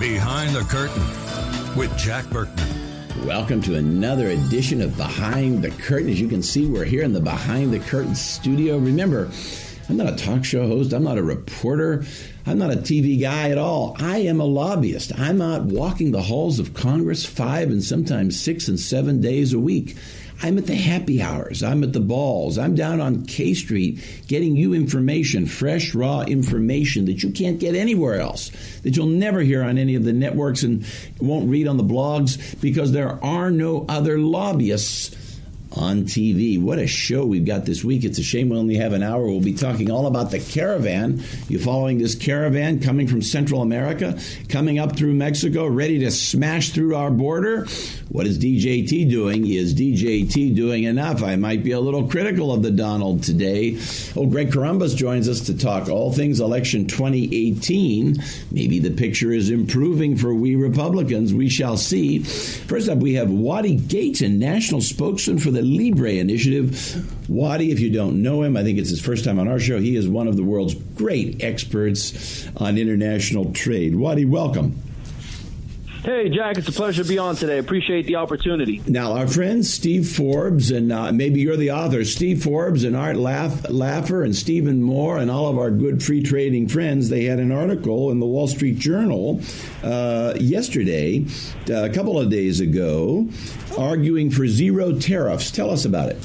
Behind the Curtain with Jack Berkman. Welcome to another edition of Behind the Curtain. As you can see, we're here in the Behind the Curtain studio. Remember, I'm not a talk show host. I'm not a reporter. I'm not a TV guy at all. I am a lobbyist. I'm out walking the halls of Congress 5 and sometimes 6 and 7 days a week. I'm at the happy hours. I'm at the balls. I'm down on K Street getting you information, fresh, raw information that you can't get anywhere else, that you'll never hear on any of the networks and won't read on the blogs because there are no other lobbyists on TV. What a show we've got this week. It's a shame we only have an hour. We'll be talking all about the caravan. You following this caravan coming from Central America, coming up through Mexico, ready to smash through our border? What is DJT doing? Is DJT doing enough? I might be a little critical of the Donald today. Oh, Greg Corombos joins us to talk all things election 2018. Maybe the picture is improving for we Republicans. We shall see. First up, we have Wadi Gaitan, national spokesman for the Libre Initiative. Wadi, if you don't know him, I think it's his first time on our show. He is one of the world's great experts on international trade. Wadi, welcome. Hey, Jack, it's a pleasure to be on today. Appreciate the opportunity. Now, our friends Steve Forbes, and maybe you're the author, Steve Forbes and Art Laffer and Stephen Moore and all of our good free trading friends, they had an article in the Wall Street Journal yesterday, a couple of days ago, arguing for zero tariffs. Tell us about it.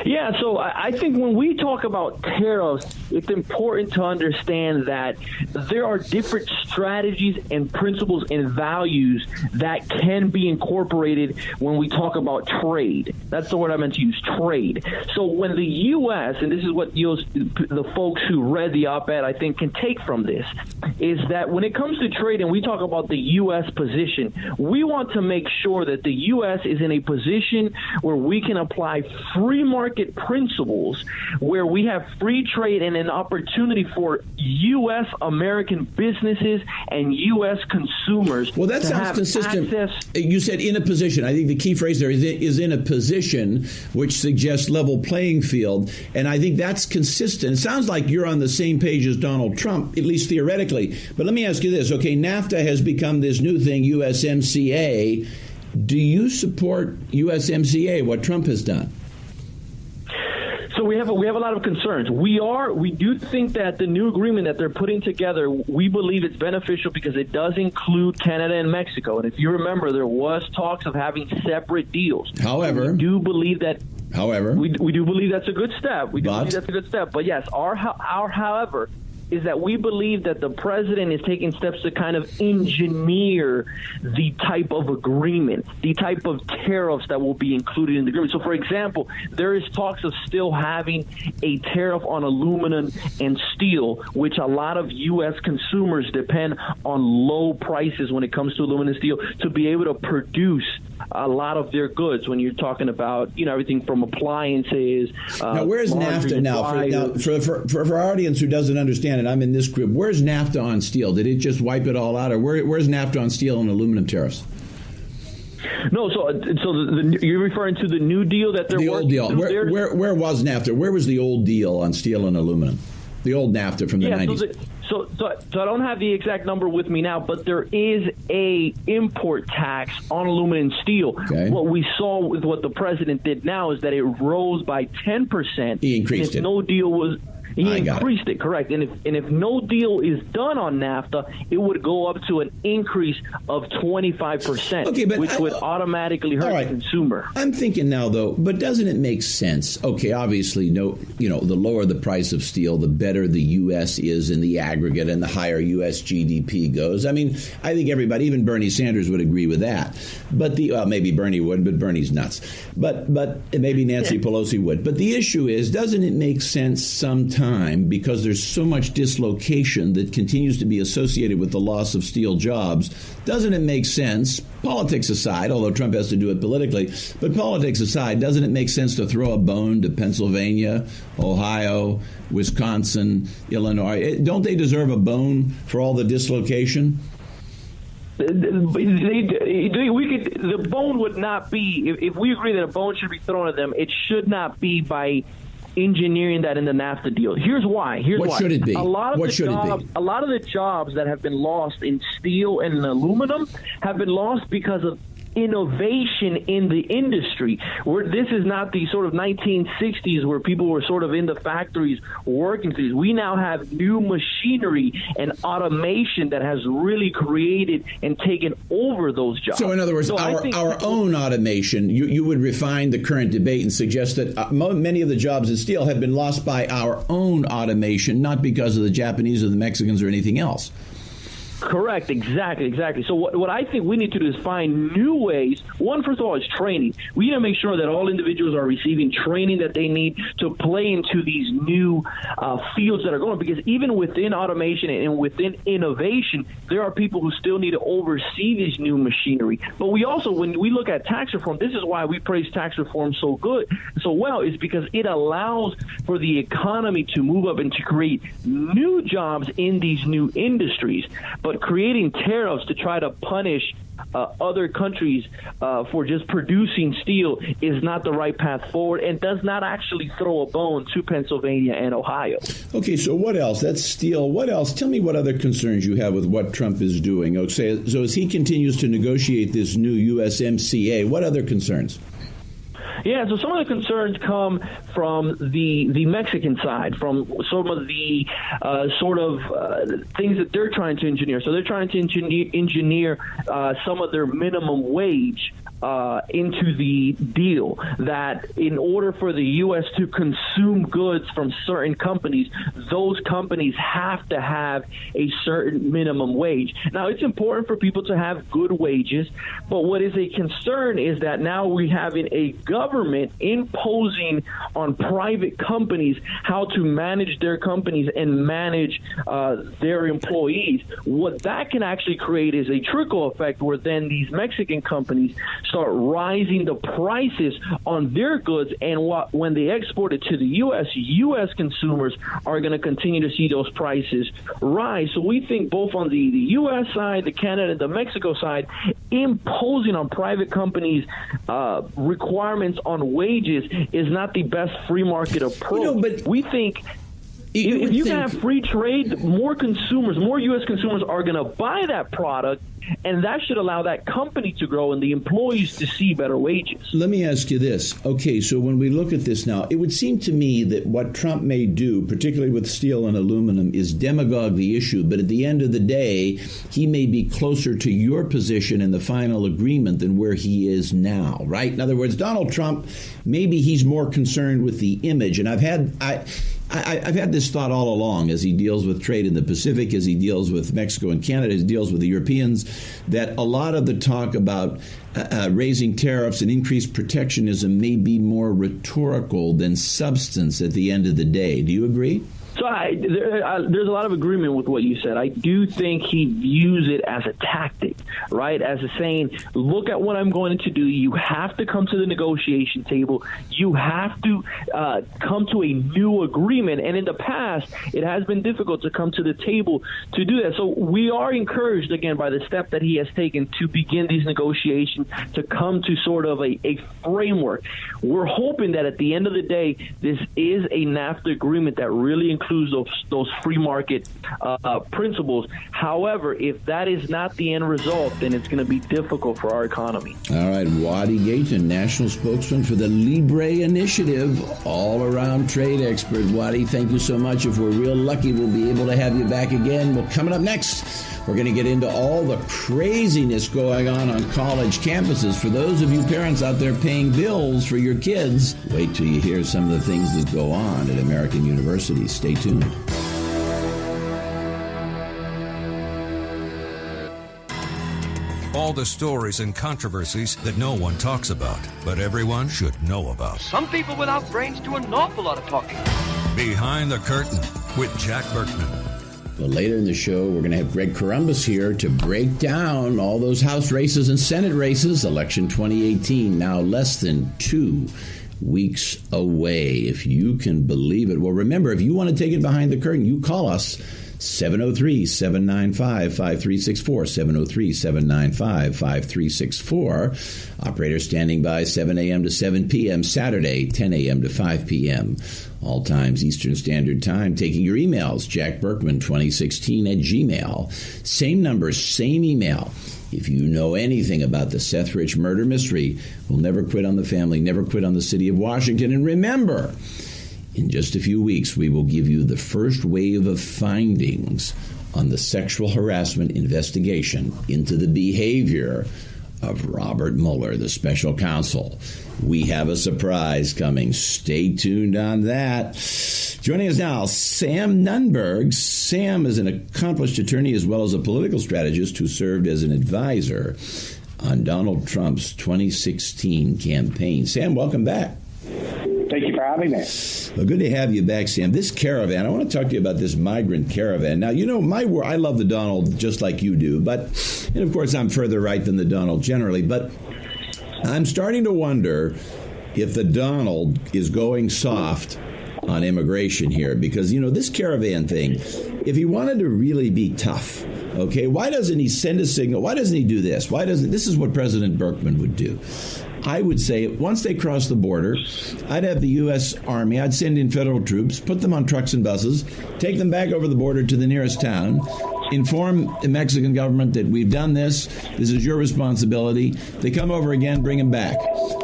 Yeah, so I think when we talk about tariffs, it's important to understand that there are different strategies and principles and values that can be incorporated when we talk about trade. That's the word I meant to use, trade. So when the U.S., and this is what the folks who read the op-ed, I think, can take from this, is that when it comes to trade and we talk about the U.S. position, we want to make sure that the U.S. is in a position where we can apply free market principles, where we have free trade and an opportunity for U.S. American businesses and U.S. consumers. Well, that sounds consistent. Access. You said in a position. I think the key phrase there is in a position, which suggests level playing field. And I think that's consistent. It sounds like you're on the same page as Donald Trump, at least theoretically. But let me ask you this. Okay, NAFTA has become this new thing, USMCA. Do you support USMCA, what Trump has done? So we have a lot of concerns. We do think that the new agreement that they're putting together, we believe it's beneficial because it does include Canada and Mexico. And if you remember, there was talks of having separate deals. However, we do believe that. We do believe that's a good step. But yes, our however is that we believe that the president is taking steps to kind of engineer the type of agreement, the type of tariffs that will be included in the agreement. So, for example, there is talks of still having a tariff on aluminum and steel, which a lot of U.S. consumers depend on low prices when it comes to aluminum and steel to be able to produce a lot of their goods. When you're talking about, everything from appliances. Now, where's NAFTA now? For our audience who doesn't understand, and I'm in this group, where's NAFTA on steel? Did it just wipe it all out, or where's NAFTA on steel and aluminum tariffs? No, you're referring to the new deal that they're working. The old deal. Where was NAFTA? Where was the old deal on steel and aluminum? The old NAFTA from the 90s. So I don't have the exact number with me now, but there is a import tax on aluminum and steel. Okay. What we saw with what the president did now is that it rose by 10%. He increased it. No deal was. He increased it, correct. And if no deal is done on NAFTA, it would go up to an increase of 25%, which would automatically hurt the consumer. I'm thinking now, though, but doesn't it make sense? Okay, obviously, the lower the price of steel, the better the U.S. is in the aggregate and the higher U.S. GDP goes. I mean, I think everybody, even Bernie Sanders, would agree with that. But maybe Bernie wouldn't, but Bernie's nuts. But maybe Nancy Pelosi would. But the issue is, doesn't it make sense sometimes, because there's so much dislocation that continues to be associated with the loss of steel jobs, doesn't it make sense, politics aside, although Trump has to do it politically, but politics aside, doesn't it make sense to throw a bone to Pennsylvania, Ohio, Wisconsin, Illinois? Don't they deserve a bone for all the dislocation? The bone would not be, if we agree that a bone should be thrown at them, it should not be by engineering that in the NAFTA deal. Here's why. What should it be? A lot of the jobs that have been lost in steel and aluminum have been lost because of innovation in the industry. This is not the sort of 1960s where people were sort of in the factories working things. We now have new machinery and automation that has really created and taken over those jobs. So in other words, our own automation, you would refine the current debate and suggest that many of the jobs in steel have been lost by our own automation, not because of the Japanese or the Mexicans or anything else. Correct. Exactly. So what I think we need to do is find new ways. One, first of all, is training. We need to make sure that all individuals are receiving training that they need to play into these new fields that are going, because even within automation and within innovation, there are people who still need to oversee this new machinery. But we also, when we look at tax reform, this is why we praise tax reform so well, is because it allows for the economy to move up and to create new jobs in these new industries. But creating tariffs to try to punish other countries for just producing steel is not the right path forward, and does not actually throw a bone to Pennsylvania and Ohio. Okay, so what else? That's steel. What else? Tell me what other concerns you have with what Trump is doing. Okay, so as he continues to negotiate this new USMCA, what other concerns? Yeah, so some of the concerns come from the Mexican side, from some of the things that they're trying to engineer. So they're trying to engineer some of their minimum wage into the deal, that in order for the U.S. to consume goods from certain companies, those companies have to have a certain minimum wage. Now, it's important for people to have good wages, but what is a concern is that now we're having a government imposing on private companies how to manage their companies and manage their employees. What that can actually create is a trickle effect, where then these Mexican companies start rising the prices on their goods, and when they export it to the U.S. consumers are going to continue to see those prices rise. So we think both on the U.S. side, the Canada, the Mexico side, imposing on private companies requirements on wages is not the best free market approach. But we think if you can have free trade, more U.S. consumers are going to buy that product, and that should allow that company to grow and the employees to see better wages. Let me ask you this. Okay, so when we look at this now, it would seem to me that what Trump may do, particularly with steel and aluminum, is demagogue the issue. But at the end of the day, he may be closer to your position in the final agreement than where he is now, right? In other words, Donald Trump, maybe he's more concerned with the image. And I've had this thought all along as he deals with trade in the Pacific, as he deals with Mexico and Canada, as he deals with the Europeans, that a lot of the talk about raising tariffs and increased protectionism may be more rhetorical than substance at the end of the day. Do you agree? So there's a lot of agreement with what you said. I do think he views it as a tactic, right? As a saying, look at what I'm going to do. You have to come to the negotiation table. You have to come to a new agreement. And in the past, it has been difficult to come to the table to do that. So we are encouraged, again, by the step that he has taken to begin these negotiations, to come to sort of a framework. We're hoping that at the end of the day, this is a NAFTA agreement that really includes those free market principles. However, if that is not the end result, then it's going to be difficult for our economy. All right, Wadi Gaitan, national spokesman for the Libre Initiative, all-around trade expert. Wadi, thank you so much. If we're real lucky, we'll be able to have you back again. Well, coming up next, we're going to get into all the craziness going on college campuses. For those of you parents out there paying bills for your kids, wait till you hear some of the things that go on at American universities. Stay tuned. All the stories and controversies that no one talks about, but everyone should know about. Some people without brains do an awful lot of talking. Behind the Curtain with Jack Berkman. Well, later in the show, we're going to have Greg Corombos here to break down all those House races and Senate races. Election 2018, now less than 2 weeks away, if you can believe it. Well, remember, if you want to take it behind the curtain, you call us. 703-795-5364, 703-795-5364. Operators standing by 7 a.m. to 7 p.m. Saturday, 10 a.m. to 5 p.m. All times Eastern Standard Time. Taking your emails, jackberkman2016 @gmail. Same number, same email. If you know anything about the Seth Rich murder mystery, we'll never quit on the family, never quit on the city of Washington. And remember, in just a few weeks, we will give you the first wave of findings on the sexual harassment investigation into the behavior of Robert Mueller, the special counsel. We have a surprise coming. Stay tuned on that. Joining us now, Sam Nunberg. Sam is an accomplished attorney as well as a political strategist who served as an advisor on Donald Trump's 2016 campaign. Sam, welcome back. Thank you for having me. Well, good to have you back, Sam. This caravan, I want to talk to you about this migrant caravan. Now, you know, I love the Donald just like you do, and of course I'm further right than the Donald generally, but I'm starting to wonder if the Donald is going soft on immigration here, because, you know, this caravan thing, if he wanted to really be tough, okay, why doesn't he send a signal? Why doesn't he do this? This is what President Berkman would do. I would say once they cross the border, I'd have the U.S. Army, I'd send in federal troops, put them on trucks and buses, take them back over the border to the nearest town, inform the Mexican government that we've done this is your responsibility. They come over again, bring them back.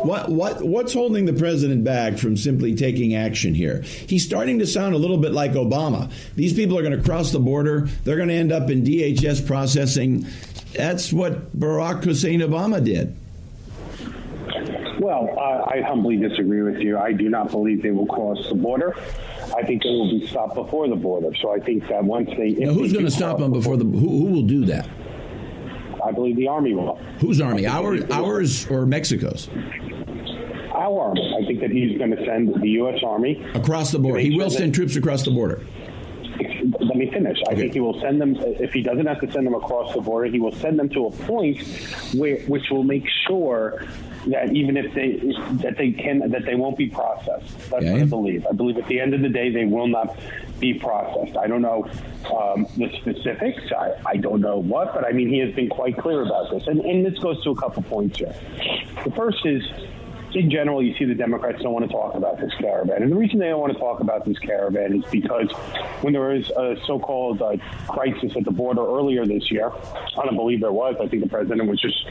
What's holding the president back from simply taking action here? He's starting to sound a little bit like Obama. These people are going to cross the border. They're going to end up in DHS processing. That's what Barack Hussein Obama did. Well, I humbly disagree with you. I do not believe they will cross the border. I think they will be stopped before the border. So I think that once they... Now, who's going to stop them before who will do that? I believe the Army will. Whose Army? Ours or Mexico's? Our Army. I think that he's going to send the U.S. Army... Across the border. He will send troops across the border. Let me finish. I think he will send them, if he doesn't have to send them across the border, he will send them to a point which will make sure that even if they won't be processed. That's what I believe. I believe at the end of the day, they will not be processed. I don't know the specifics. I don't know what, but I mean, he has been quite clear about this. And this goes to a couple points here. The first is, in general, you see the Democrats don't want to talk about this caravan. And the reason they don't want to talk about this caravan is because when there was a so-called crisis at the border earlier this year, I don't believe there was. I think the president was just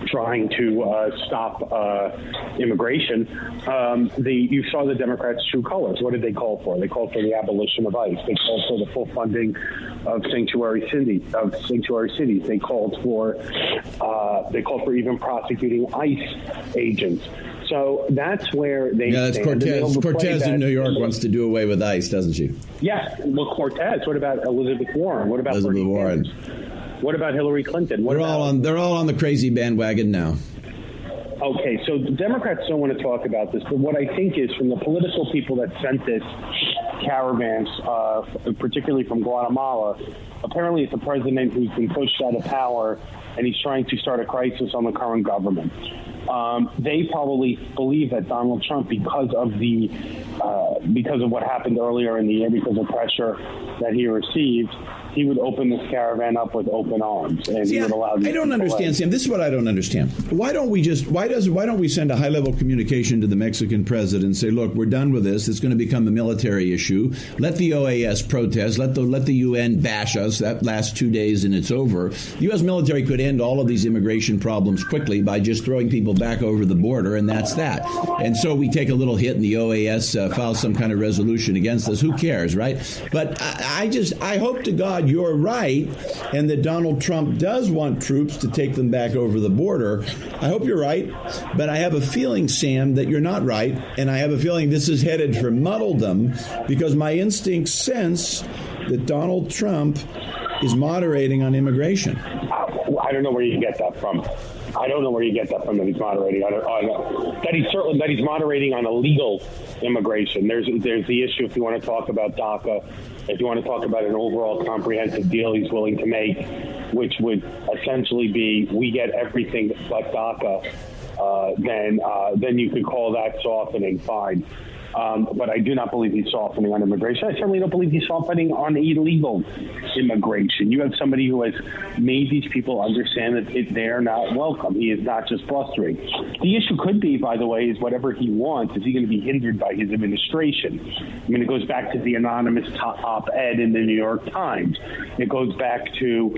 trying to stop immigration. You saw the Democrats' true colors. What did they call for? They called for the abolition of ICE. They called for the full funding of sanctuary cities. They called for even prosecuting ICE agents. So that's where they stand. Cortez in New York wants to do away with ICE, doesn't she? Yeah. Well, Cortez. What about Elizabeth Warren? What about Elizabeth Warren? What about Hillary Clinton? They're all on the crazy bandwagon now. Okay, so the Democrats don't want to talk about this, but what I think is from the political people that sent this caravans, particularly from Guatemala, apparently it's a president who's been pushed out of power, and he's trying to start a crisis on the current government. They probably believe that Donald Trump, because of what happened earlier in the year, because of pressure that he received, he would open this caravan up with open arms, and he would allow. I don't understand, Sam. This is what I don't understand. Why don't we send a high-level communication to the Mexican president and say, look, we're done with this. It's going to become a military issue. Let the OAS protest. Let the UN bash us. That lasts 2 days and it's over. The U.S. military could end all of these immigration problems quickly by just throwing people back over the border, and that's that. And so we take a little hit, and the OAS files some kind of resolution against us. Who cares, right? But I hope to God you're right, and that Donald Trump does want troops to take them back over the border. I hope you're right, but I have a feeling, Sam, that you're not right, and I have a feeling this is headed for muddledom, because my instincts sense that Donald Trump is moderating on immigration. I don't know where you get that from. That he's moderating. I know that he's moderating on illegal immigration. There's the issue, if you want to talk about DACA, if you want to talk about an overall comprehensive deal he's willing to make, which would essentially be we get everything but DACA, then you could call that softening, fine. But I do not believe he's softening on immigration. I certainly don't believe he's softening on illegal immigration. You have somebody who has made these people understand that they're not welcome. He is not just blustering. The issue could be, by the way, is whatever he wants, is he going to be hindered by his administration? I mean, it goes back to the anonymous op-ed in the New York Times. It goes back to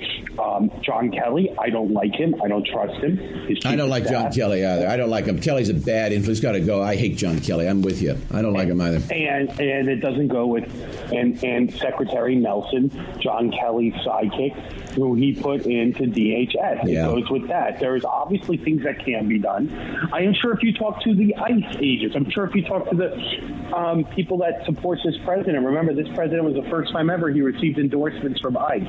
John Kelly. I don't like him. I don't trust him. I don't like John Kelly either. I don't like him. Kelly's a bad influence. Got to go. I hate John Kelly. I'm with you. I don't like him either. And it doesn't go with and Secretary Nelson, John Kelly's sidekick, who he put into DHS. It goes with that. There's obviously things that can be done. I am sure if you talk to the ICE agents, I'm sure if you talk to the people that support this president, remember this president was the first time ever he received endorsements from ICE.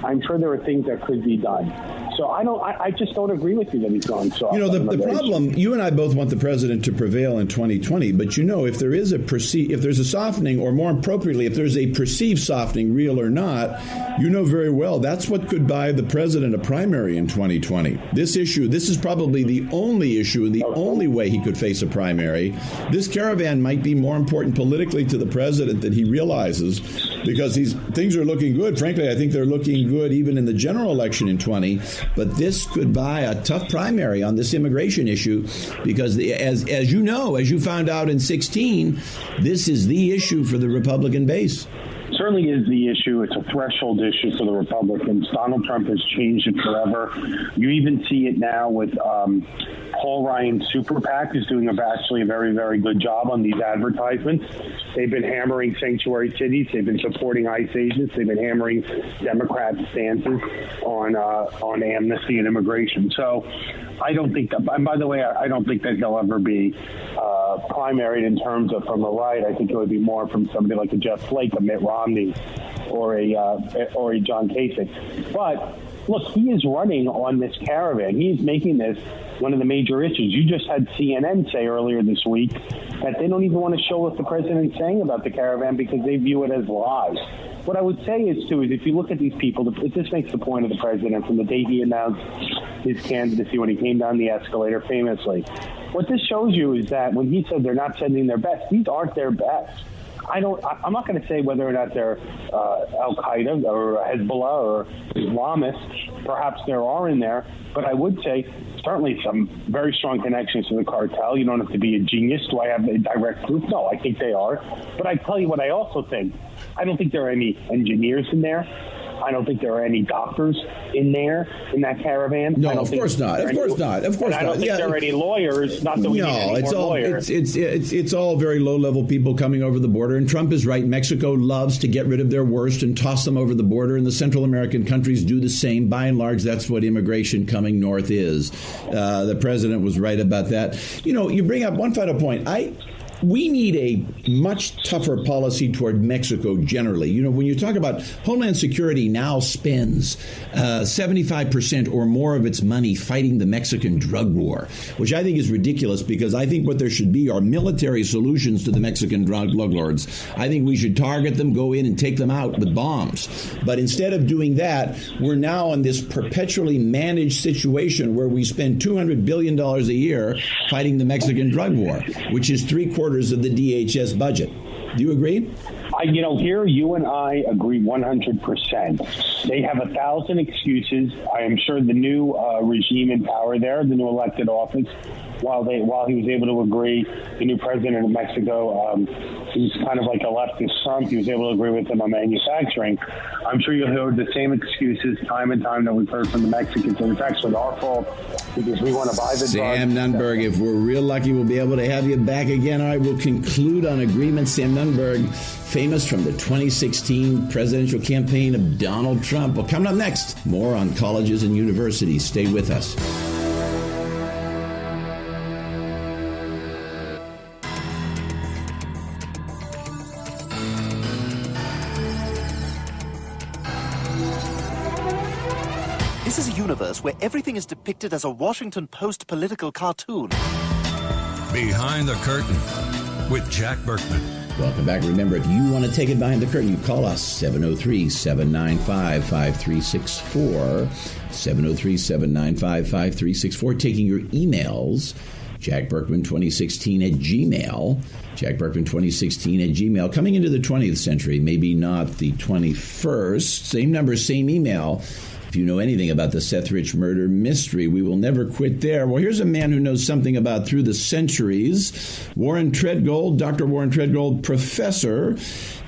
I'm sure there are things that could be done. So I just don't agree with you that he's going soft. You know, the problem, you and I both want the president to prevail in 2020, but you know, if there's a softening, or more appropriately, if there's a perceived softening, real or not, you know very well that's what could buy the president a primary in 2020. This is probably the only issue and the only way he could face a primary. This caravan might be more important politically to the president than he realizes, because things are looking good. Frankly, I think they're looking good even in the general election in 20. But this could buy a tough primary on this immigration issue, because as you know, as you found out in 2016, this is the issue for the Republican base. Certainly is the issue. It's a threshold issue for the Republicans. Donald Trump has changed it forever. You even see it now with Paul Ryan's Super PAC is doing actually a very, very good job on these advertisements. They've been hammering sanctuary cities. They've been supporting ICE agents. They've been hammering Democrat stances on amnesty and immigration. So I don't think that, and by the way, I don't think that he'll ever be primaried in terms of from the right. I think it would be more from somebody like a Jeff Flake, a Mitt Romney, or a John Kasich. But look, he is running on this caravan. He's making this one of the major issues. You just had CNN say earlier this week that they don't even want to show what the president's saying about the caravan because they view it as lies. What I would say is, too, is if you look at these people, this makes the point of the president from the day he announced his candidacy when he came down the escalator famously. What this shows you is that when he said they're not sending their best, these aren't their best. I'm not going to say whether or not they're Al-Qaeda or Hezbollah or Islamists. Perhaps there are in there. But I would say certainly some very strong connections to the cartel. You don't have to be a genius. Do I have a direct proof? No, I think they are. But I tell you what I also think. I don't think there are any engineers in there. I don't think there are any doctors in there in that caravan. No, of course not. Of course not. Of course not. I don't think there are any lawyers. Not that we need any more lawyers. It's all very low-level people coming over the border. And Trump is right. Mexico loves to get rid of their worst and toss them over the border. And the Central American countries do the same. By and large, that's what immigration coming north is. The president was right about that. You know, you bring up one final point. We need a much tougher policy toward Mexico generally. You know, when you talk about Homeland Security now spends 75% or more of its money fighting the Mexican drug war, which I think is ridiculous because I think what there should be are military solutions to the Mexican drug lords. I think we should target them, go in and take them out with bombs. But instead of doing that, we're now in this perpetually managed situation where we spend $200 billion a year fighting the Mexican drug war, which is 3/4 of the DHS budget. Do you agree? Here you and I agree 100%. They have 1,000 excuses. I am sure the new regime in power there, the new elected office, while he was able to agree, the new president of Mexico, he's kind of like a leftist Trump. He was able to agree with them on manufacturing. I'm sure you'll hear the same excuses time and time that we've heard from the Mexicans. And it's actually our fault because we want to buy the drugs. Sam Nunberg, if we're real lucky, we'll be able to have you back again. All right, we'll conclude on agreement. Sam Nunberg, famous from the 2016 presidential campaign of Donald Trump. Well, coming up next, more on colleges and universities. Stay with us. This is a universe where everything is depicted as a Washington Post political cartoon. Behind the Curtain with Jack Berkman. Welcome back. Remember, if you want to take it behind the curtain, you call us 703-795-5364. 703-795-5364. Taking your emails Jack Berkman 2016 at Gmail. Jack Berkman 2016 at Gmail. Coming into the 20th century, maybe not the 21st. Same number, same email. If you know anything about the Seth Rich murder mystery, we will never quit there. Well, here's a man who knows something about through the centuries. Warren Treadgold, Dr. Warren Treadgold, professor,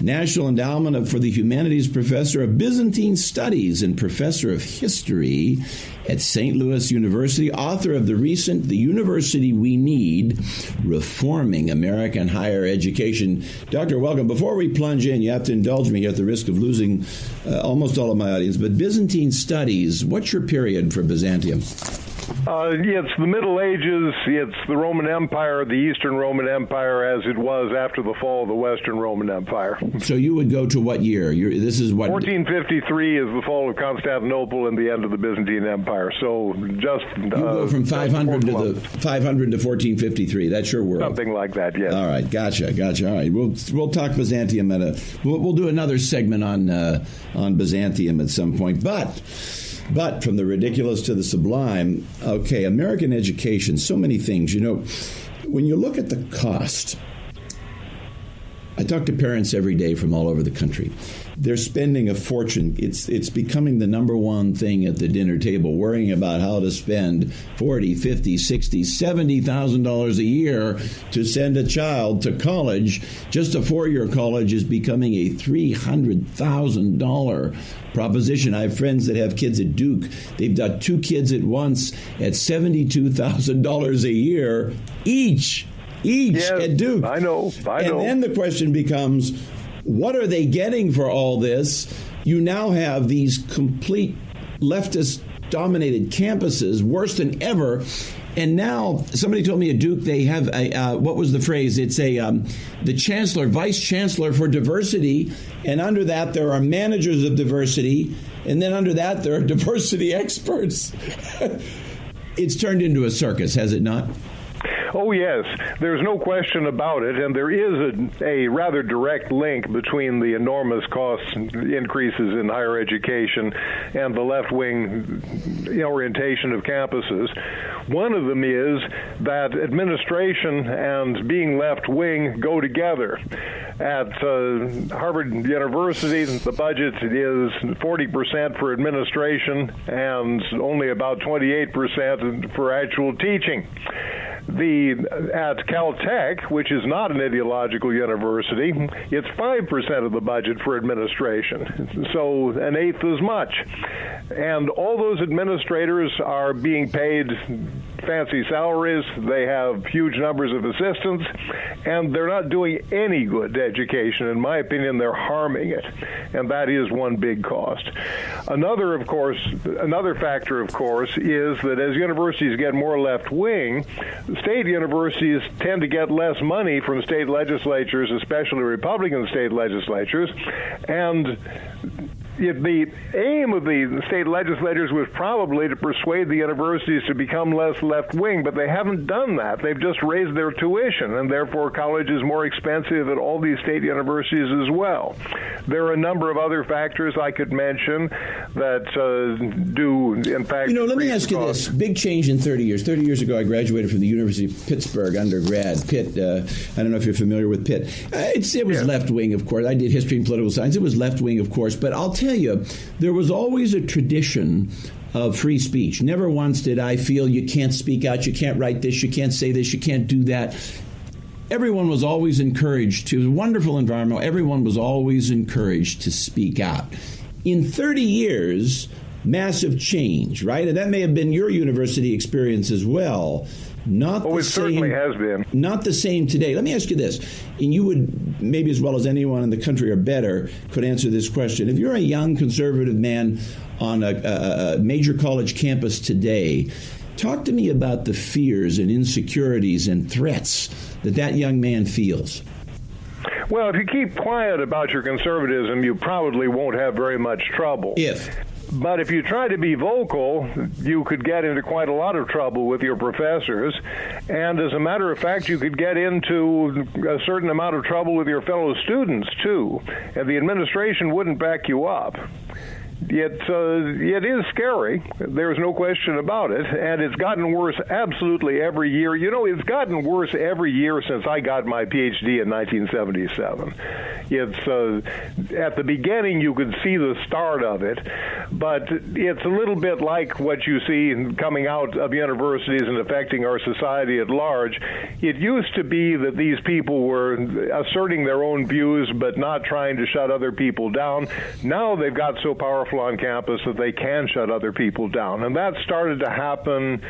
National Endowment for the Humanities, professor of Byzantine Studies and professor of history at St. Louis University, author of the University We Need, Reforming American Higher Education. Doctor, welcome. Before we plunge in, you have to indulge me at the risk of losing almost all of my audience, but Byzantine Studies, what's your period for Byzantium? It's the Middle Ages, it's the Roman Empire, the Eastern Roman Empire, as it was after the fall of the Western Roman Empire. So you would go to what year? This is what? 1453 is the fall of Constantinople and the end of the Byzantine Empire. So just you go from 500 to 1453. That's your world. Something like that. Yes. All right. Gotcha. All right. We'll talk Byzantium we'll do another segment on Byzantium at some point, But from the ridiculous to the sublime, okay, American education, so many things. When you look at the cost, I talk to parents every day from all over the country. They're spending a fortune. It's becoming the number one thing at the dinner table, worrying about how to spend $40, $50, $60, $70,000 a year to send a child to college. Just a 4-year college is becoming a $300,000 proposition. I have friends that have kids at Duke. They've got 2 kids at once at $72,000 a year each at Duke. I know. And then the question becomes, what are they getting for all this? You now have these complete leftist-dominated campuses, worse than ever. And now, somebody told me at Duke they have what was the phrase? It's the chancellor, vice chancellor for diversity, and under that there are managers of diversity, and then under that there are diversity experts. It's turned into a circus, has it not? Oh, yes. There's no question about it. And there is a rather direct link between the enormous cost increases in higher education and the left-wing orientation of campuses. One of them is that administration and being left-wing go together. At Harvard University, the budget is 40% for administration and only about 28% for actual teaching. At Caltech, which is not an ideological university, it's 5% of the budget for administration, so an eighth as much. And all those administrators are being paid fancy salaries. They have huge numbers of assistants, and they're not doing any good to education. In my opinion, they're harming it, and that is one big cost. Another factor, of course, is that as universities get more left-wing, state universities tend to get less money from state legislatures, especially Republican state legislatures, and the aim of the state legislators was probably to persuade the universities to become less left-wing, but they haven't done that. They've just raised their tuition, and therefore college is more expensive at all these state universities as well. There are a number of other factors I could mention that do, in fact... let me ask you this. Big change in 30 years. 30 years ago, I graduated from the University of Pittsburgh undergrad. Pitt, I don't know if you're familiar with Pitt. It was left-wing, of course. I did history and political science. It was left-wing, of course, but I'll tell you, there was always a tradition of free speech. Never once did I feel you can't speak out, you can't write this, you can't say this, you can't do that. Everyone was always encouraged to, it was a wonderful environment, everyone was always encouraged to speak out. In 30 years, massive change, right? And that may have been your university experience as well. It certainly has been. Not the same today. Let me ask you this, and you would, maybe as well as anyone in the country or better, could answer this question. If you're a young conservative man on a major college campus today, talk to me about the fears and insecurities and threats that young man feels. Well, if you keep quiet about your conservatism, you probably won't have very much trouble. But if you try to be vocal, you could get into quite a lot of trouble with your professors. And as a matter of fact, you could get into a certain amount of trouble with your fellow students, too. And the administration wouldn't back you up. it is scary. There's no question about it, and it's gotten worse absolutely every year. You know, it's gotten worse every year since I got my PhD in 1977. It's at the beginning you could see the start of it, but it's a little bit like what you see coming out of universities and affecting our society at large. It used to be that these people were asserting their own views but not trying to shut other people down. Now they've got so powerful on campus that they can shut other people down, and that started to happen,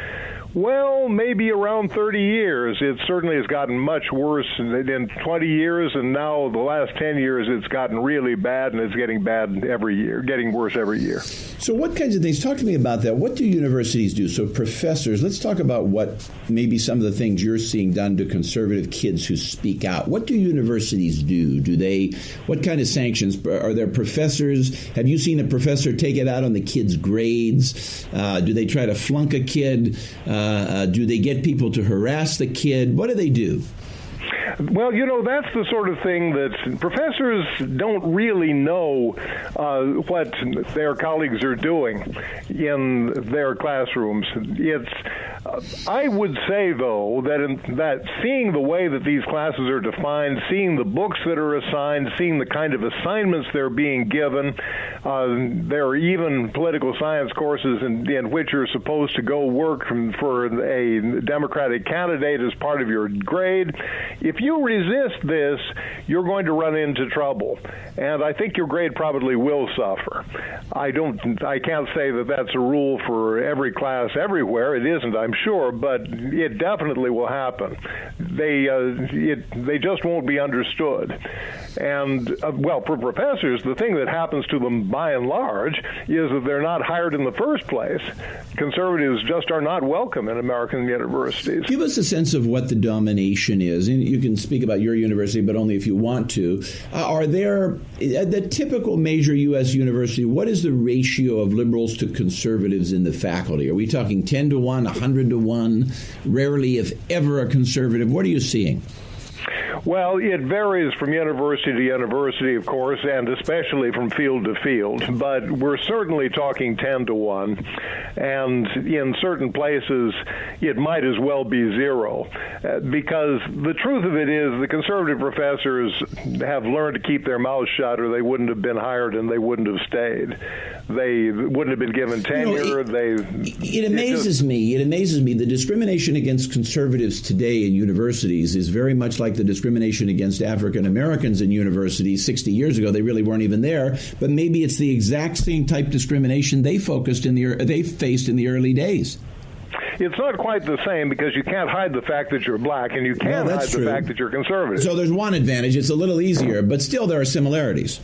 well, maybe around 30 years. It certainly has gotten much worse in 20 years, and now the last 10 years it's gotten really bad, and it's getting bad every year, getting worse every year. So what kinds of things, talk to me about that. What do universities do? So professors, let's talk about what maybe some of the things you're seeing done to conservative kids who speak out. What do universities do? What kind of sanctions? Are there professors? Have you seen a professor take it out on the kids' grades? Do they try to flunk a kid? Do they get people to harass the kid? What do they do? Well, you know, that's the sort of thing that professors don't really know what their colleagues are doing in their classrooms. I would say, though, that seeing the way that these classes are defined, seeing the books that are assigned, seeing the kind of assignments they're being given, there are even political science courses in which you're supposed to go work for a Democratic candidate as part of your grade. If you resist this, you're going to run into trouble, and I think your grade probably will suffer. I can't say that that's a rule for every class everywhere. It isn't, I'm sure, but it definitely will happen. They just won't be understood. And, well, for professors, the thing that happens to them by and large is that they're not hired in the first place. Conservatives just are not welcome in American universities. Give us a sense of what the domination is. And you can speak about your university, but only if you want to. Are there, at the typical major U.S. university, what is the ratio of liberals to conservatives in the faculty? Are we talking 10 to 1, 100 to 1, rarely, if ever, a conservative? What are you seeing? Well, it varies from university to university, of course, and especially from field to field. But we're certainly talking 10 to 1. And in certain places, it might as well be 0. Because the truth of it is the conservative professors have learned to keep their mouths shut, or they wouldn't have been hired and they wouldn't have stayed. They wouldn't have been given tenure. It amazes me. It amazes me. The discrimination against conservatives today in universities is very much like the discrimination against African Americans in universities 60 years ago. They really weren't even there, but maybe it's the exact same type of discrimination they faced in the early days. It's not quite the same because you can't hide the fact that you're black, and you can't hide the fact that you're conservative. So there's one advantage. It's a little easier, but still there are similarities.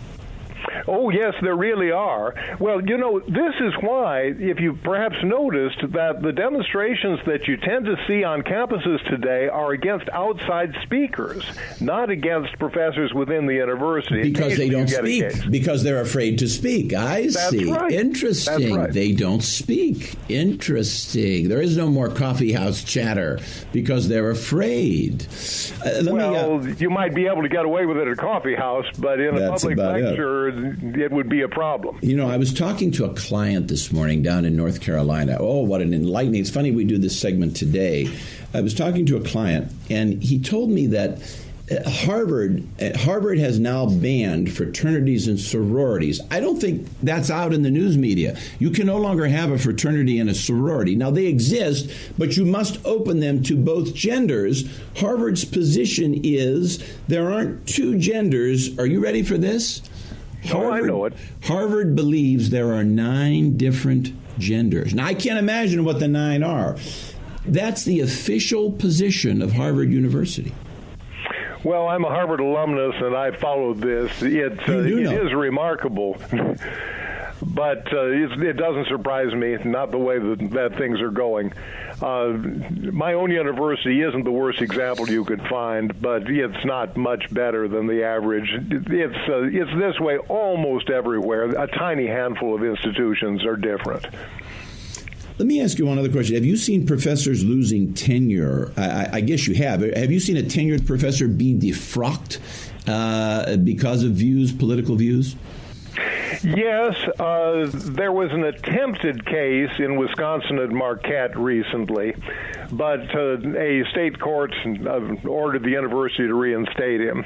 Oh, yes, there really are. Well, you know, this is why, if you perhaps noticed, that the demonstrations that you tend to see on campuses today are against outside speakers, not against professors within the university. Because they don't speak. Because they're afraid to speak. That's see. Right. Interesting. That's right. They don't speak. Interesting. There is no more coffee house chatter because they're afraid. You might be able to get away with it at a coffee house, but in a public lecture, it would be a problem. You know, I was talking to a client this morning down in North Carolina. Oh, what an enlightening. It's funny we do this segment today. I was talking to a client, and he told me that Harvard has now banned fraternities and sororities. I don't think that's out in the news media. You can no longer have a fraternity and a sorority. Now, they exist, but you must open them to both genders. Harvard's position is there aren't two genders. Are you ready for this? I know it. Harvard believes there are 9 different genders. Now, I can't imagine what the 9 are. That's the official position of Harvard University. Well, I'm a Harvard alumnus, and I followed this. It is remarkable. But it doesn't surprise me, not the way that things are going. My own university isn't the worst example you could find, but it's not much better than the average. It's this way almost everywhere. A tiny handful of institutions are different. Let me ask you one other question. Have you seen professors losing tenure? I guess you have. Have you seen a tenured professor be defrocked because of political views? Yes, there was an attempted case in Wisconsin at Marquette recently, but a state court ordered the university to reinstate him.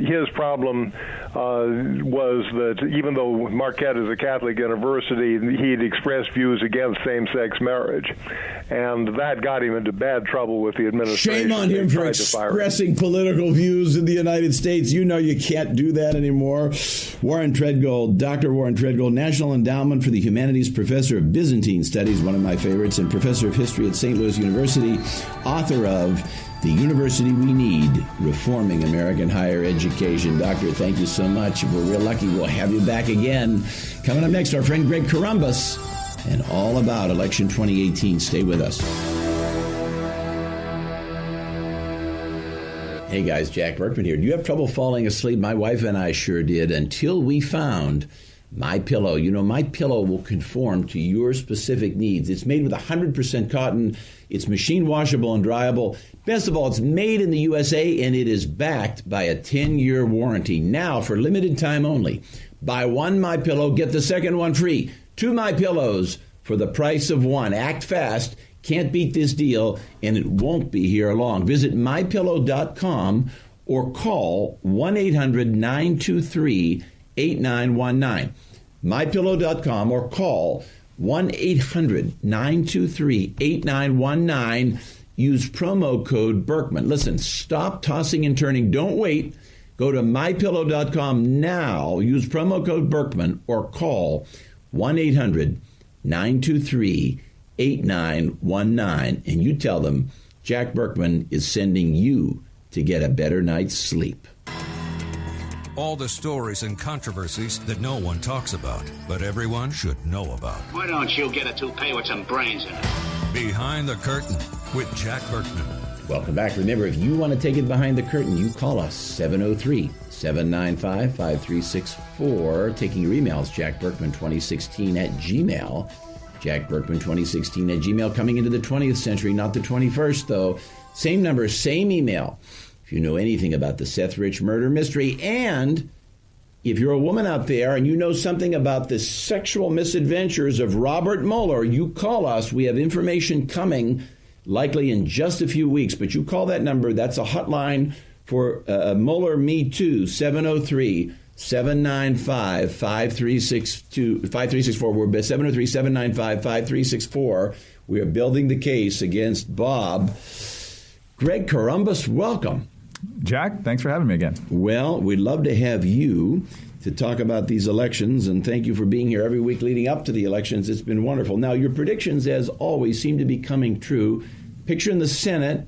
His problem was that even though Marquette is a Catholic university, he'd expressed views against same-sex marriage, and that got him into bad trouble with the administration. Shame on him for expressing political views in the United States. You know you can't do that anymore. Warren Treadgold, Dr. Warren Treadgold, National Endowment for the Humanities, Professor of Byzantine Studies, one of my favorites, and Professor of History at St. Louis University, author of The University We Need, Reforming American Higher Education. Doctor, thank you so much. If we're real lucky, we'll have you back again. Coming up next, our friend Greg Corombos, and all about election 2018. Stay with us. Hey guys, Jack Berkman here. Do you have trouble falling asleep? My wife and I sure did, until we found MyPillow. You know, MyPillow will conform to your specific needs. It's made with 100% cotton. It's machine washable and dryable. Best of all, it's made in the USA, and it is backed by a 10-year warranty. Now, for limited time only, buy one MyPillow, get the second one free. 2 MyPillows for the price of one. Act fast. Can't beat this deal, and it won't be here long. Visit MyPillow.com or call 1-800-923-8919. MyPillow.com or call 1-800-923-8919. Use promo code Berkman. Listen, stop tossing and turning. Don't wait. Go to MyPillow.com now. Use promo code Berkman or call 1-800-923-8919. 8919, and you tell them Jack Berkman is sending you to get a better night's sleep. All the stories and controversies that no one talks about, but everyone should know about. Why don't you get a toupee with some brains in it? Behind the Curtain with Jack Berkman. Welcome back. Remember, if you want to take it behind the curtain, you call us 703-795-5364. Taking your emails, jackberkman2016 at Gmail. Jack Berkman 2016 at Gmail. Coming into the 20th century, not the 21st, though. Same number, same email. If you know anything about the Seth Rich murder mystery, and if you're a woman out there and you know something about the sexual misadventures of Robert Mueller, you call us. We have information coming, likely in just a few weeks. But you call that number. That's a hotline for Mueller Me Too, 703-795-5364. We're 703-795-5364. We are building the case against Bob. Greg Corombos, welcome. Jack, thanks for having me again. Well, we'd love to have you to talk about these elections, and thank you for being here every week leading up to the elections. It's been wonderful. Now, your predictions, as always, seem to be coming true. Picture in the Senate,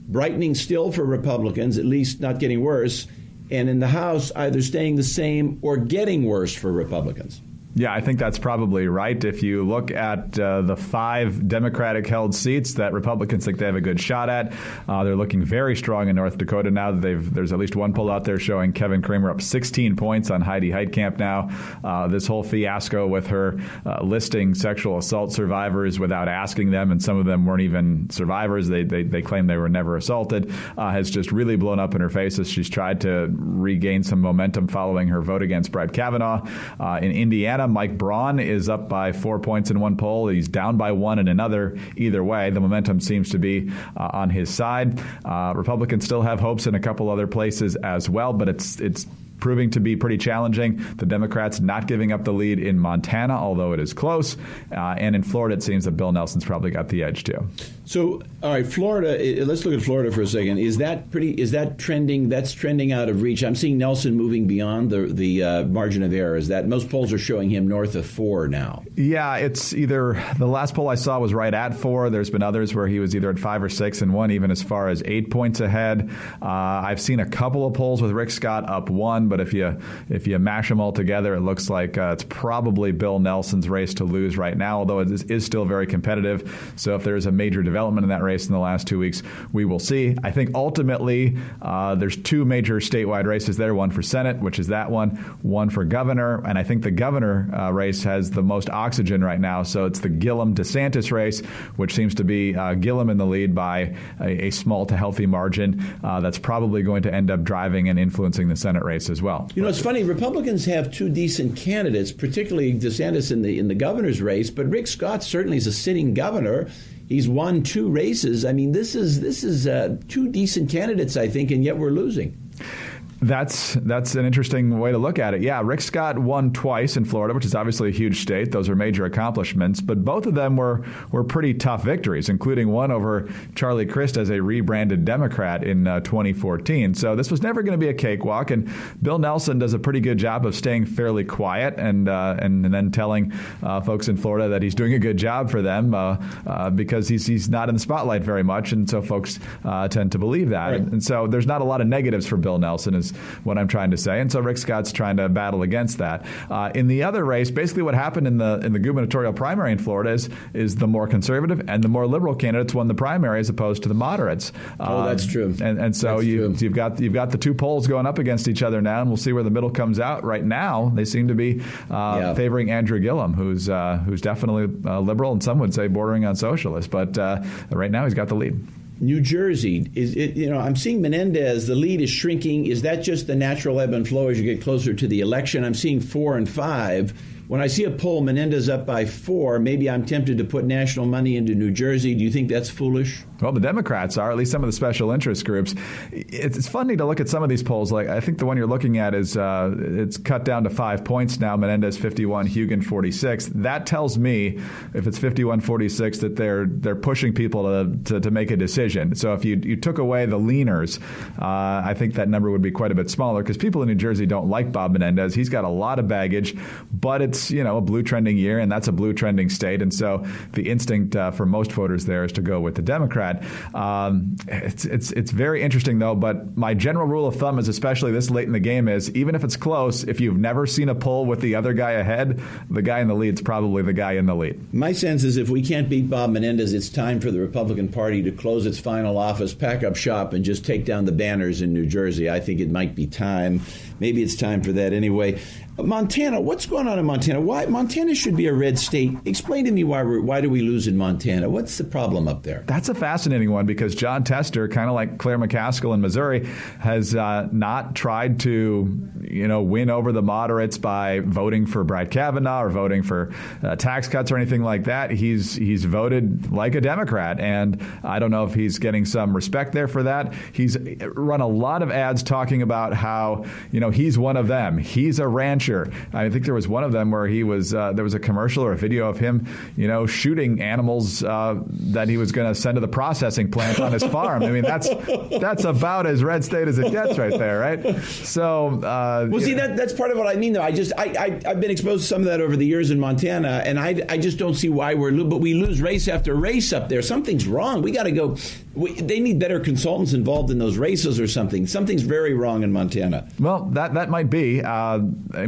brightening still for Republicans, at least not getting worse, and in the House, either staying the same or getting worse for Republicans. Yeah, I think that's probably right. If you look at the 5 Democratic-held seats that Republicans think they have a good shot at, they're looking very strong in North Dakota now. There's at least one poll out there showing Kevin Cramer up 16 points on Heidi Heitkamp now. This whole fiasco with her listing sexual assault survivors without asking them, and some of them weren't even survivors. They claim they were never assaulted, has just really blown up in her face as she's tried to regain some momentum following her vote against Brett Kavanaugh. In Indiana, Mike Braun is up by 4 points in one poll. He's down by 1 in another. Either way, the momentum seems to be on his side. Republicans still have hopes in a couple other places as well, but it's proving to be pretty challenging. The Democrats not giving up the lead in Montana, although it is close. And in Florida, it seems that Bill Nelson's probably got the edge, too. So, all right, Florida, let's look at Florida for a second. Is that trending? That's trending out of reach. I'm seeing Nelson moving beyond the margin of error. Is that most polls are showing him north of 4 now? Yeah, it's either the last poll I saw was right at 4. There's been others where he was either at 5 or 6, and one even as far as 8 points ahead. I've seen a couple of polls with Rick Scott up 1, but if you mash them all together, it looks like it's probably Bill Nelson's race to lose right now, although it is still very competitive. So if there's a major development in that race, race in the last 2 weeks. We will see. I think ultimately there's two major statewide races there, one for Senate, which is that one for governor, and I think the governor race has the most oxygen right now. So it's the Gillum-DeSantis race, which seems to be Gillum in the lead by a small to healthy margin. That's probably going to end up driving and influencing the Senate race as well. You know, it's funny. Republicans have two decent candidates, particularly DeSantis in the governor's race, but Rick Scott certainly is a sitting governor. He's won two races. I mean, this is two decent candidates, I think, and yet we're losing. That's an interesting way to look at it. Yeah, Rick Scott won twice in Florida, which is obviously a huge state. Those are major accomplishments. But both of them were pretty tough victories, including one over Charlie Crist as a rebranded Democrat in 2014. So this was never going to be a cakewalk. And Bill Nelson does a pretty good job of staying fairly quiet and then telling folks in Florida that he's doing a good job for them because he's not in the spotlight very much. And so folks tend to believe that. Right. And so there's not a lot of negatives for Bill Nelson, is what I'm trying to say. And so Rick Scott's trying to battle against that. In the other race, basically what happened in the gubernatorial primary in Florida is the more conservative and the more liberal candidates won the primary as opposed to the moderates. That's true. And so you've got the two polls going up against each other now, and we'll see where the middle comes out. Right now, they seem to be favoring Andrew Gillum, who's definitely liberal, and some would say bordering on socialist. But right now, he's got the lead. New Jersey, I'm seeing Menendez, the lead is shrinking. Is that just the natural ebb and flow as you get closer to the election? I'm seeing 4 and 5. When I see a poll, Menendez up by 4, maybe I'm tempted to put national money into New Jersey. Do you think that's foolish? Well, the Democrats are, at least some of the special interest groups. It's funny to look at some of these polls. Like, I think the one you're looking at is it's cut down to 5 points now. Menendez 51, Hugen 46. That tells me, if it's 51-46, that they're pushing people to make a decision. So if you took away the leaners, I think that number would be quite a bit smaller, because people in New Jersey don't like Bob Menendez. He's got a lot of baggage, but it's a blue trending year, and that's a blue trending state. And so the instinct for most voters there is to go with the Democrat. It's very interesting, though. But my general rule of thumb is, especially this late in the game, is even if it's close, if you've never seen a poll with the other guy ahead, the guy in the lead's probably the guy in the lead. My sense is if we can't beat Bob Menendez, it's time for the Republican Party to close its final office, pack up shop, and just take down the banners in New Jersey. I think it might be time. Maybe it's time for that anyway. Montana, what's going on in Montana? Why Montana should be a red state? Explain to me why do we lose in Montana? What's the problem up there? That's a fascinating one, because John Tester, kind of like Claire McCaskill in Missouri, has not tried to win over the moderates by voting for Brett Kavanaugh or voting for tax cuts or anything like that. He's voted like a Democrat, and I don't know if he's getting some respect there for that. He's run a lot of ads talking about how he's one of them. He's a rancher. I think there was one of them where he was there was a commercial or a video of him shooting animals that he was going to send to the processing plant on his farm. I mean, that's about as red state as it gets right there, right? So that's part of what I mean, though. I've been exposed to some of that over the years in Montana, and I just don't see why but we lose race after race up there. Something's wrong. We got to go. They need better consultants involved in those races or something. Something's very wrong in Montana. Well, that might be.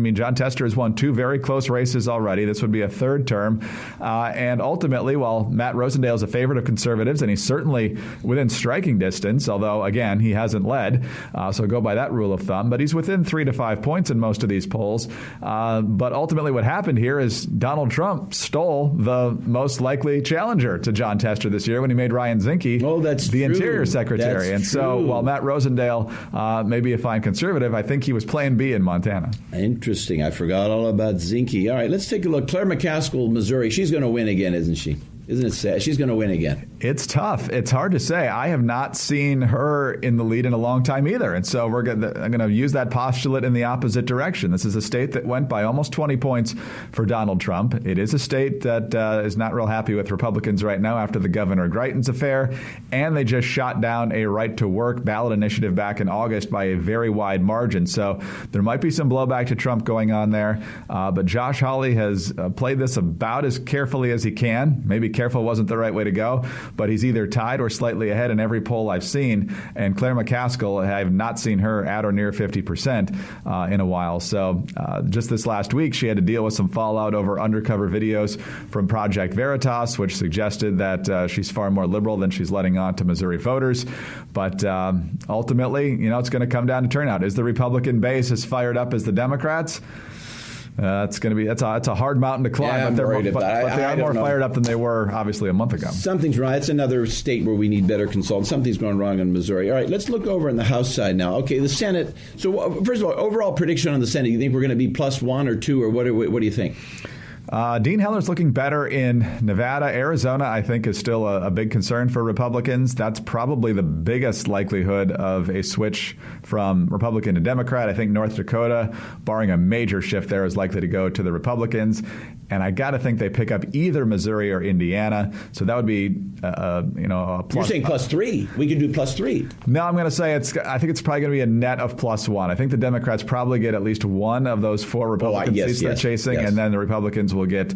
John Tester has won 2 very close races already. This would be a third term. And ultimately, while Matt Rosendale is a favorite of conservatives, and he's certainly within striking distance, although, again, he hasn't led, so go by that rule of thumb. But he's within 3 to 5 points in most of these polls. But ultimately what happened here is Donald Trump stole the most likely challenger to John Tester this year when he made Ryan Zinke the Interior Secretary. That's and so while Matt Rosendale may be a fine conservative, I think he was Plan B in Montana. Interesting. I forgot all about Zinke. All right, let's take a look. Claire McCaskill, Missouri. She's going to win again, isn't she? Isn't it sad? She's going to win again. It's tough. It's hard to say. I have not seen her in the lead in a long time either. And so I'm going to use that postulate in the opposite direction. This is a state that went by almost 20 points for Donald Trump. It is a state that is not real happy with Republicans right now after the Governor Gaitan's affair. And they just shot down a right-to-work ballot initiative back in August by a very wide margin. So there might be some blowback to Trump going on there. But Josh Hawley has played this about as carefully as he can, maybe careful wasn't the right way to go, but he's either tied or slightly ahead in every poll I've seen. And Claire McCaskill, I have not seen her at or near 50% in a while. So just this last week, she had to deal with some fallout over undercover videos from Project Veritas, which suggested that she's far more liberal than she's letting on to Missouri voters. But ultimately, it's going to come down to turnout. Is the Republican base as fired up as the Democrats? It's going to be. It's a hard mountain to climb. Yeah, but they are more know. fired up than they were obviously a month ago. Something's wrong. It's another state where we need better consultants. Something's going wrong in Missouri. All right, let's look over on the House side now. Okay, the Senate. So first of all, overall prediction on the Senate. You think we're going to be +1 or 2, or what do you think? Dean Heller's looking better in Nevada. Arizona, I think, is still a big concern for Republicans. That's probably the biggest likelihood of a switch from Republican to Democrat. I think North Dakota, barring a major shift there, is likely to go to the Republicans. And I got to think they pick up either Missouri or Indiana. So that would be, a plus. You're saying +3. We could do +3. No, I'm going to say I think it's probably going to be a net of +1. I think the Democrats probably get at least one of those 4 Republican seats they're chasing, and then the Republicans will get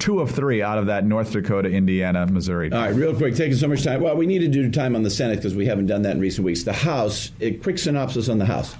2 of 3 out of that North Dakota, Indiana, Missouri. All right, real quick, taking so much time. Well, we need to do time on the Senate because we haven't done that in recent weeks. The House, a quick synopsis on the House.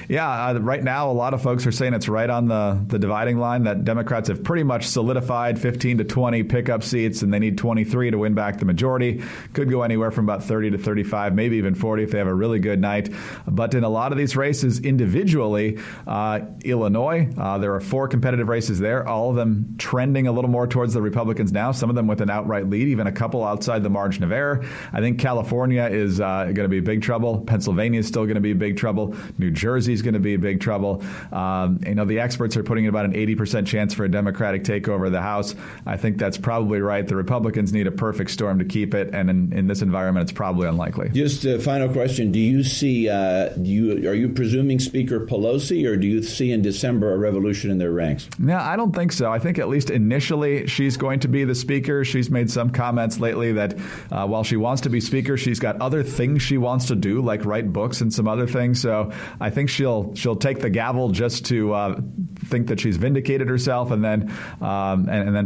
Yeah, right now a lot of folks are saying it's right on the dividing line, that Democrats have pretty much solidified 15 to 20 pickup seats, and they need 23 to win back the majority. Could go anywhere from about 30 to 35, maybe even 40 if they have a really good night. But in a lot of these races individually, Illinois, there are 4 competitive races there, all of them trending a little more towards the Republicans now, some of them with an outright lead, even a couple outside the margin of error. I think California is going to be big trouble. Pennsylvania is still going to be big trouble. New Jersey is going to be big trouble. The experts are putting about an 80% chance for a Democratic takeover of the House. I think that's probably right. The Republicans need a perfect storm to keep it, and in this environment, it's probably unlikely. Just a final question: do you see? Are you presuming Speaker Pelosi, or do you see in December a revolution in their ranks? No, I don't think so. I think at least initially she's going to be the Speaker. She's made some comments lately that while she wants to be Speaker, she's got other things she wants to do, like write books and some other things. So I think she'll take the gavel just to think that she's vindicated herself, and then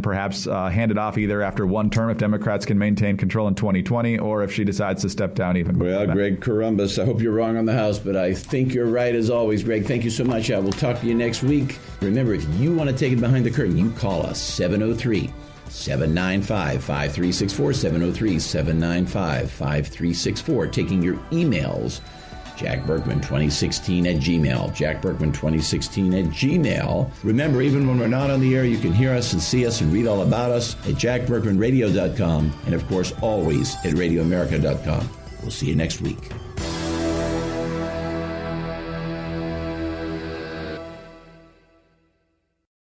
perhaps hand it off either after one term if Democrats can maintain control in 2020, or if she decides to step down even before. Well, Greg Corombos, I hope you're wrong on the House, but I think you're right as always. Greg, thank you so much. I will talk to you next week. Remember, if you want to take it behind the curtain, you call us 703-795-5364, 703-795-5364. Taking your emails, Jack Berkman 2016 at Gmail. Jack Berkman 2016 at Gmail. Remember, even when we're not on the air, you can hear us and see us and read all about us at jackberkmanradio.com, and of course, always at radioamerica.com. We'll see you next week.